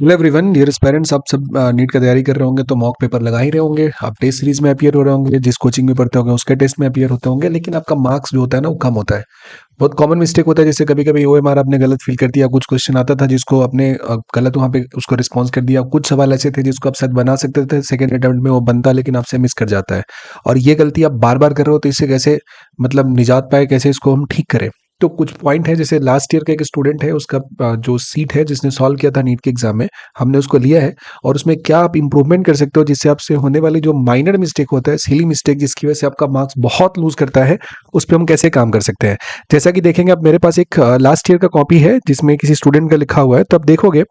Hello everyone, dear parents, आप सब NEET का तैयारी कर रहे होंगे तो मॉक पेपर लगा ही रहे होंगे। आप टेस्ट सीरीज में अपीयर हो रहे होंगे, जिस कोचिंग में पढ़ते होंगे उसके टेस्ट में अपीयर होते होंगे, लेकिन आपका मार्क्स जो होता है ना वो कम होता है। बहुत कॉमन मिस्टेक होता है, जैसे कभी कभी ओएमआर आपने गलत फिल कर दिया, कुछ क्वेश्चन आता था जिसको आपने गलत वहाँ पे उसको रिस्पॉन्स कर दिया, कुछ सवाल ऐसे थे जिसको आप शायद बना सकते थे, सेकंड अटेम्प्ट में वो बनता लेकिन आपसे मिस कर जाता है। और ये गलती आप बार बार कर रहे हो, तो इससे कैसे मतलब निजात पाए, कैसे इसको हम ठीक करें। तो कुछ पॉइंट है, जैसे लास्ट ईयर का एक स्टूडेंट है, उसका जो सीट है जिसने सॉल्व किया था नीट के एग्जाम में, हमने उसको लिया है। और उसमें क्या आप इंप्रूवमेंट कर सकते हो जिससे आपसे होने वाली जो माइनर मिस्टेक होता है, सिली मिस्टेक, जिसकी वजह से आपका मार्क्स बहुत लूज करता है, उस पर हम कैसे काम कर सकते हैं। जैसा कि देखेंगे, आप मेरे पास एक लास्ट ईयर का कॉपी है जिसमें किसी स्टूडेंट का लिखा हुआ है, तो आप देखोगे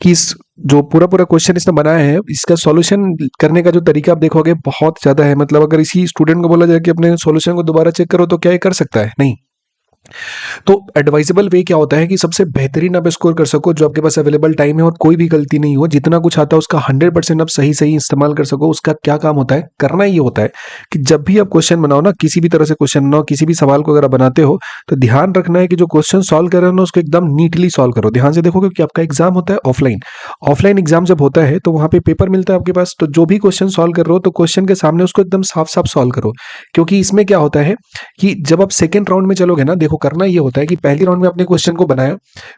कि इस जो पूरा पूरा क्वेश्चन इसने बनाया है, इसका सॉल्यूशन करने का जो तरीका आप देखोगे बहुत ज्यादा है। मतलब अगर इसी स्टूडेंट को बोला जाए कि अपने सॉल्यूशन को दोबारा चेक करो, तो क्या ये कर सकता है? नहीं। तो एडवाइजेबल वे क्या होता है कि सबसे बेहतरीन आप स्कोर कर सको, जो आपके पास अवेलेबल टाइम है और कोई भी गलती नहीं हो, जितना कुछ आता है उसका 100% आप सही सही इस्तेमाल कर सको। उसका क्या काम होता है, करना ये होता है कि जब भी आप क्वेश्चन बनाओ ना, किसी भी तरह से क्वेश्चन बनाओ, किसी भी सवाल को अगर आप बनाते हो, तो ध्यान रखना है कि जो क्वेश्चन सॉल्व कर रहे हो ना, उसको एकदम नीटली सॉल्व करो। ध्यान से देखो, क्योंकि आपका एग्जाम होता है ऑफलाइन। ऑफलाइन एग्जाम जब होता है तो वहां पे पेपर मिलता है आपके पास, तो जो भी क्वेश्चन सॉल्व कर रहे हो, तो क्वेश्चन के सामने उसको एकदम साफ साफ सॉल्व करो। क्योंकि इसमें क्या होता है कि जब आप सेकंड राउंड में चलोगे ना, देखो करना ये होता है कि पहली राउंड में अपने क्वेश्चन को बनाया,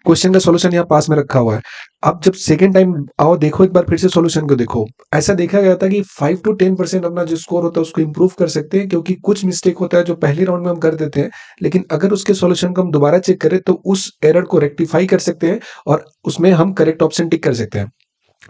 क्वेश्चन का सॉल्यूशन यहाँ पास में रखा हुआ है। अब जब सेकंड टाइम आओ, देखो एक बार फिर से सॉल्यूशन को देखो। ऐसा देखा गया था कि 5 to 10% अपना जो स्कोर होता है उसको इंप्रूव कर सकते हैं, क्योंकि कुछ मिस्टेक होता है जो पहली राउंड में हम कर देते हैं, लेकिन अगर उसके सॉल्यूशन को हम दोबारा चेक करें तो उस एरर को रेक्टिफाई कर सकते हैं और उसमें हम करेक्ट ऑप्शन टिक कर सकते हैं।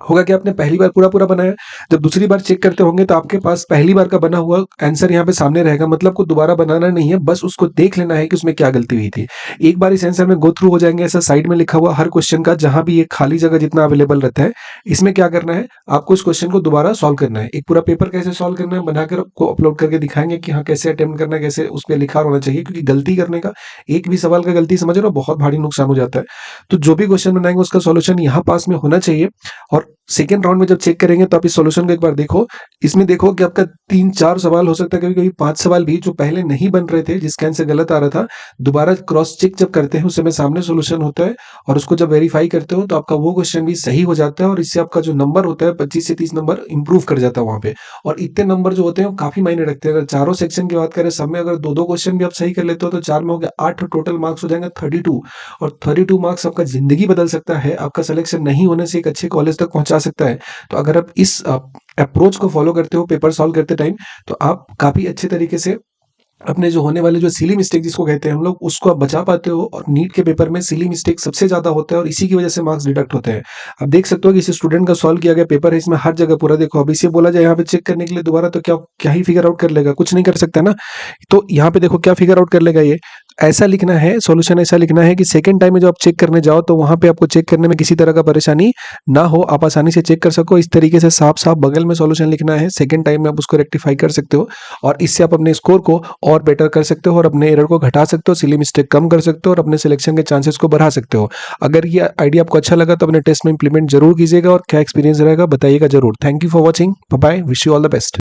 होगा कि आपने पहली बार पूरा पूरा बनाया, जब दूसरी बार चेक करते होंगे तो आपके पास पहली बार का बना हुआ आंसर यहाँ पे सामने रहेगा। मतलब को दोबारा बनाना नहीं है, बस उसको देख लेना है कि उसमें क्या गलती हुई थी। एक बार इस आंसर में गो थ्रू हो जाएंगे, ऐसा साइड में लिखा हुआ हर क्वेश्चन का, जहां भी एक खाली जगह जितना अवेलेबल रहता है, इसमें क्या करना है, आपको इस क्वेश्चन को दोबारा सॉल्व करना है। एक पूरा पेपर कैसे सॉल्व करना है बनाकर आपको अपलोड करके दिखाएंगे कि हाँ कैसे अटेम्प्ट करना है, कैसे उस पर लिखा होना चाहिए। क्योंकि गलती करने का, एक भी सवाल का गलती समझ रहे हो, बहुत भारी नुकसान हो जाता है। तो जो भी क्वेश्चन बनाएंगे उसका सॉल्यूशन यहाँ पास में होना चाहिए। और सेकेंड राउंड में जब चेक करेंगे तो आप इस सॉल्यूशन को एक बार देखो। इसमें देखो कि आपका 3-4 सवाल हो सकता है, कभी कभी 5 सवाल भी जो पहले नहीं बन रहे थे, जिसका आंसर गलत आ रहा था, दोबारा क्रॉस चेक जब करते हैं उस समय सामने सॉल्यूशन होता है। और उसको जब वेरीफाई करते हो तो आपका वो क्वेश्चन भी सही हो जाता है, और इससे आपका जो नंबर होता है 25 से 30 नंबर इंप्रूव कर जाता है वहां पे। और इतने नंबर जो होते हैं वो काफी मायने रखते हैं। अगर चारों सेक्शन की बात करें, सब में अगर दो दो क्वेश्चन भी आप सही कर लेते हो, तो 4 में हो गया 8, टोटल मार्क्स हो जाएंगे 32। और 32 मार्क्स आपका जिंदगी बदल सकता है, आपका सिलेक्शन नहीं होने से एक अच्छे कॉलेज तक पहुंचा सकता है। तो अगर आप इस अप्रोच को फॉलो करते हो पेपर सॉल्व करते टाइम, तो आप काफी अच्छे तरीके से अपने जो होने वाले जो सिली मिस्टेक जिसको कहते हैं हम लोग, उसको आप बचा पाते हो। और नीट के पेपर में सिली मिस्टेक सबसे ज्यादा होता है और इसी की वजह से मार्क्स डिडक्ट होते हैं। आप देख सकते हो कि इस स्टूडेंट का सॉल्व किया गया पेपर है, इसमें हर जगह पूरा देखो। अब इसे बोला जाए यहाँ पे चेक करने के लिए दोबारा, तो क्या क्या ही फिगर आउट कर लेगा? कुछ नहीं कर सकता ना। तो यहाँ पे देखो क्या फिगर आउट कर लेगा ये। ऐसा लिखना है सॉल्यूशन, ऐसा लिखना है कि सेकंड टाइम में जब आप चेक करने जाओ तो वहां पे आपको चेक करने में किसी तरह का परेशानी ना हो, आप आसानी से चेक कर सको। इस तरीके से साफ साफ बगल में सॉल्यूशन लिखना है, सेकंड टाइम में आप उसको रेक्टिफाई कर सकते हो। और इससे आप अपने स्कोर को और बेटर कर सकते हो और अपने एरर को घटा सकते हो, सिली मिस्टेक कम कर सकते हो और अपने सिलेक्शन के चांसेस को बढ़ा सकते हो। अगर ये आइडिया आपको अच्छा लगा तो अपने टेस्ट में इंप्लीमेंट जरूर कीजिएगा, और क्या एक्सपीरियंस रहेगा बताइएगा जरूर। Thank you for watching, bye bye, wish you all the best.